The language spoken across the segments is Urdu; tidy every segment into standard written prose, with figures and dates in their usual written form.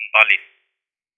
39।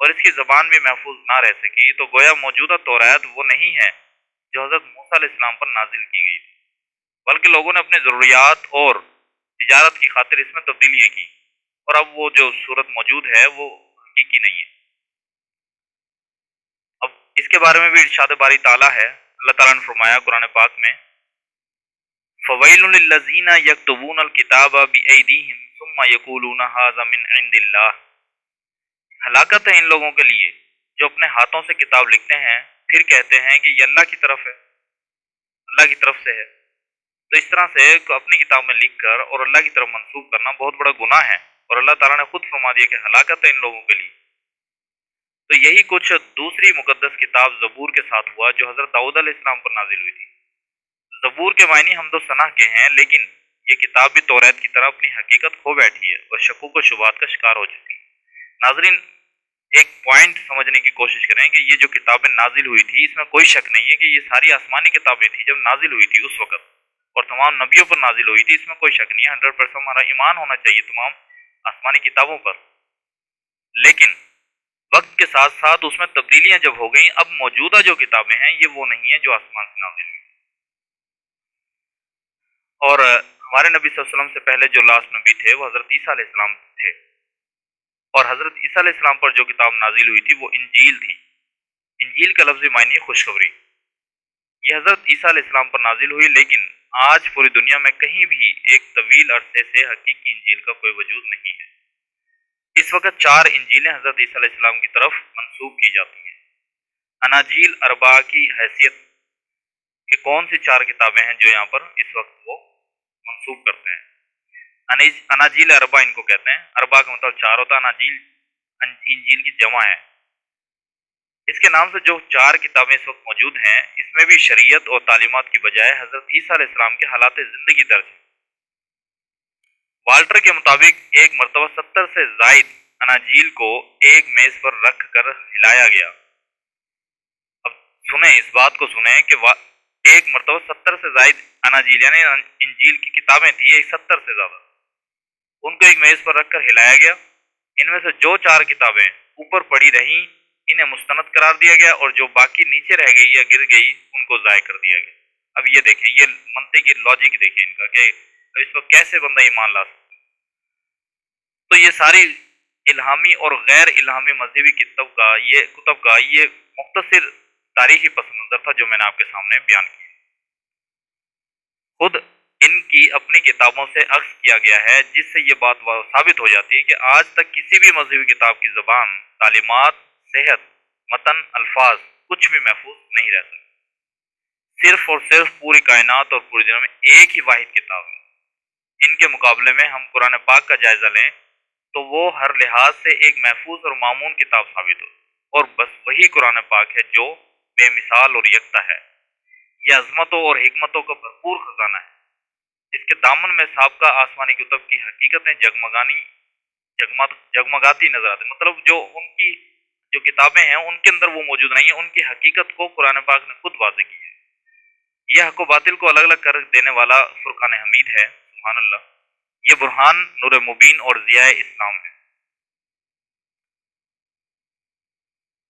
اور اس کی زبان بھی محفوظ نہ رہ سکی، تو گویا موجودہ توریت وہ نہیں ہے جو حضرت موسیٰ علیہ السلام پر نازل کی گئی تھی، بلکہ لوگوں نے اپنی ضروریات اور تجارت کی خاطر اس میں تبدیلیاں کی، اور اب وہ جو صورت موجود ہے وہ حقیقی نہیں ہے۔ اب اس کے بارے میں بھی ارشاد باری تعالیٰ ہے، اللہ تعالیٰ نے فرمایا قرآن پاک میں، فویل للذین یکتبون الکتاب بایدیہم ثم یقولون ھذا من عند اللہ، ہلاکت ہے ان لوگوں کے لیے جو اپنے ہاتھوں سے کتاب لکھتے ہیں پھر کہتے ہیں کہ یہ اللہ کی طرف ہے، اللہ کی طرف سے ہے۔ تو اس طرح سے اپنی کتاب میں لکھ کر اور اللہ کی طرف منسوب کرنا بہت بڑا گناہ ہے، اور اللہ تعالیٰ نے خود فرما دیا کہ ہلاکت ہے ان لوگوں کے لیے۔ تو یہی کچھ دوسری مقدس کتاب زبور کے ساتھ ہوا جو حضرت داؤد علیہ السلام پر نازل ہوئی تھی۔ زبور کے معنی حمد و ثنا کے ہیں، لیکن یہ کتاب بھی توریت کی طرح اپنی حقیقت کھو بیٹھی ہے اور شکوک و شبہات کا شکار ہو چکی ہے۔ ناظرین، ایک پوائنٹ سمجھنے کی کوشش کریں کہ یہ جو کتابیں نازل ہوئی تھی اس میں کوئی شک نہیں ہے کہ یہ ساری آسمانی کتابیں تھیں جب نازل ہوئی تھی اس وقت، اور تمام نبیوں پر نازل ہوئی تھی، اس میں کوئی شک نہیں ہے، 100% ہمارا ایمان ہونا چاہیے تمام آسمانی کتابوں پر۔ لیکن وقت کے ساتھ ساتھ اس میں تبدیلیاں جب ہو گئیں، اب موجودہ جو کتابیں ہیں یہ وہ نہیں ہیں جو آسمان سے نازل ہوئی۔ اور ہمارے نبی صلی اللہ علیہ وسلم سے پہلے جو لاسٹ نبی تھے وہ حضرت عیسیٰ علیہ السلام تھے، اور حضرت عیسیٰ علیہ السلام پر جو کتاب نازل ہوئی تھی وہ انجیل تھی۔ انجیل کا لفظی معنی خوشخبری۔ یہ حضرت عیسیٰ علیہ السلام پر نازل ہوئی، لیکن آج پوری دنیا میں کہیں بھی ایک طویل عرصے سے حقیقی انجیل کا کوئی وجود نہیں ہے۔ اس وقت 4 انجیلیں حضرت عیسیٰ علیہ السلام کی طرف منسوب کی جاتی ہیں۔ اناجیل اربعہ کی حیثیت کہ کون سی 4 کتابیں ہیں جو یہاں پر اس وقت وہ منسوب کرتے ہیں۔ اناجیل اربعہ ان کو کہتے ہیں، اربعہ کا مطلب 4 ہوتا ہے، اناجیل انجیل کی جمع ہے۔ اس کے نام سے جو 4 کتابیں اس وقت موجود ہیں اس میں بھی شریعت اور تعلیمات کی بجائے حضرت عیسیٰ علیہ السلام کے حالات زندگی درج ہیں۔ والٹر کے مطابق ایک مرتبہ 70 سے زائد اناجیل کو ایک میز پر رکھ کر ہلایا گیا۔ اب سنیں، اس بات کو سنیں کہ ایک مرتبہ 70 سے زائد اناجیل یعنی انجیل کی کتابیں تھی، ایک 70 سے زیادہ، ان کو ایک میز پر رکھ کر ہلایا گیا۔ ان میں سے جو 4 کتابیں اوپر پڑی رہیں انہیں مستند قرار دیا گیا، اور جو باقی نیچے رہ گئی یا گر گئی ان کو ضائع کر دیا گیا۔ اب یہ دیکھیں، یہ منطقی لاجک دیکھیں ان کا کہ اس پر کیسے بندہ ایمان لا سکتا ہے۔ تو یہ ساری الہامی اور غیر الہامی مذہبی کتب کا یہ مختصر تاریخی پس منظر تھا جو میں نے آپ کے سامنے بیان کیا۔ خود ان کی اپنی کتابوں سے عکس کیا گیا ہے، جس سے یہ بات ثابت ہو جاتی ہے کہ آج تک کسی بھی مذہبی کتاب کی زبان، تعلیمات، صحت، متن، الفاظ کچھ بھی محفوظ نہیں رہ سکتا۔ صرف اور صرف پوری کائنات اور پوری دنیا میں ایک ہی واحد کتاب ہے۔ ان کے مقابلے میں ہم قرآن پاک کا جائزہ لیں تو وہ ہر لحاظ سے ایک محفوظ اور مامون کتاب ثابت ہو، اور بس وہی قرآن پاک ہے جو بے مثال اور یکتا ہے۔ یہ عظمتوں اور حکمتوں کا بھرپور خزانہ ہے۔ اس کے دامن میں سابقہ آسمانی کتب کی حقیقتیں جگمگاتی نظر آتی، مطلب جو ان کی جو کتابیں ہیں ان کے اندر وہ موجود نہیں ہیں، ان کی حقیقت کو قرآن پاک نے خود واضح کی ہے۔ یہ حق و باطل کو الگ الگ کر دینے والا فرقان حمید ہے، سبحان اللہ۔ یہ برہان نور مبین اور ضیاء اسلام ہے۔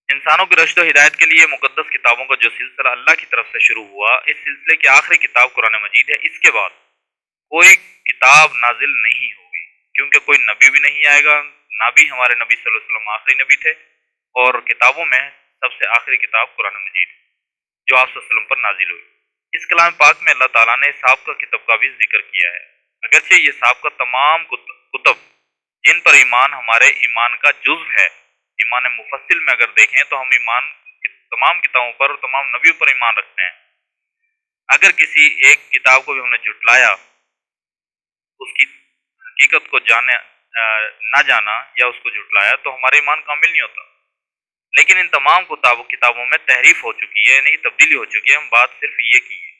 انسانوں کی رشد و ہدایت کے لیے مقدس کتابوں کا جو سلسلہ اللہ کی طرف سے شروع ہوا، اس سلسلے کی آخری کتاب قرآن مجید ہے۔ اس کے بعد کوئی کتاب نازل نہیں ہوگی، کیونکہ کوئی نبی بھی نہیں آئے گا، نہ بھی ہمارے نبی صلی اللہ علیہ وسلم آخری نبی تھے، اور کتابوں میں سب سے آخری کتاب قرآن مجید جو آپ صلی اللہ علیہ وسلم پر نازل ہوئی۔ اس کلام پاک میں اللہ تعالیٰ نے سابقہ کتب کا بھی ذکر کیا ہے، اگرچہ یہ سابقہ تمام کتب جن پر ایمان ہمارے ایمان کا جزو ہے، ایمان مفصل میں اگر دیکھیں تو ہم ایمان تمام کتابوں پر اور تمام نبیوں پر ایمان رکھتے ہیں۔ اگر کسی ایک کتاب کو بھی ہم نے جھٹلایا، اس کی حقیقت کو نہ جانا یا اس کو جھٹلایا، تو ہمارا ایمان کامل نہیں ہوتا۔ لیکن ان تمام کتابوں میں تحریف ہو چکی ہے، یعنی تبدیلی ہو چکی ہے۔ ہم بات صرف یہ کی ہے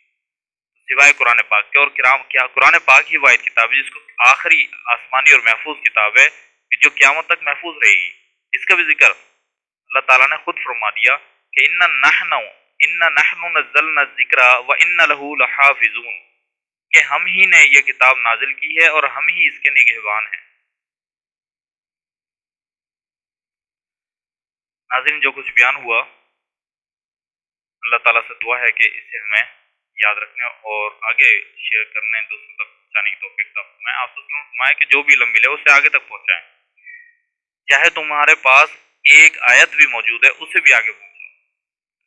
سوائے قرآن پاک کے، اور کیا قرآن پاک ہی واحد کتاب ہے جس کو آخری آسمانی اور محفوظ کتاب ہے جو قیامت تک محفوظ رہے گی۔ اس کا بھی ذکر اللہ تعالیٰ نے خود فرما دیا کہ اِنَّا نَحْنُ نَزَّلْنَا الذِّكْرَ وَإِنَّا لَهُ لَحَافِظُونَ، کہ ہم ہی نے یہ کتاب نازل کی ہے اور ہم ہی اس کے نگہبان ہیں۔ ناظرین، جو کچھ بیان ہوا، اللہ تعالیٰ سے دعا ہے کہ اسے ہمیں یاد رکھنے اور آگے شیئر کرنے، دوسروں تک پہنچانے کی توفیق عطا فرمائے۔ آپ سے فرمائے کہ جو بھی علم ملے اسے آگے تک پہنچائیں، چاہے تمہارے پاس ایک آیت بھی موجود ہے اسے بھی آگے پہنچاؤ۔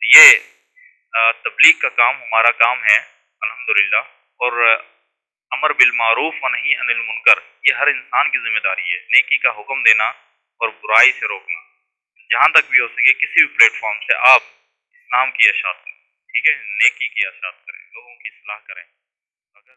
یہ تبلیغ کا کام ہمارا کام ہے الحمدللہ، اور امر بالمعروف و نہی عن المنکر یہ ہر انسان کی ذمہ داری ہے، نیکی کا حکم دینا اور برائی سے روکنا۔ جہاں تک بھی ہو سکے کسی بھی پلیٹ فارم سے آپ اسلام کی اشاعت کریں، ٹھیک ہے، نیکی کی اشاعت کریں، لوگوں کی اصلاح کریں۔ اگر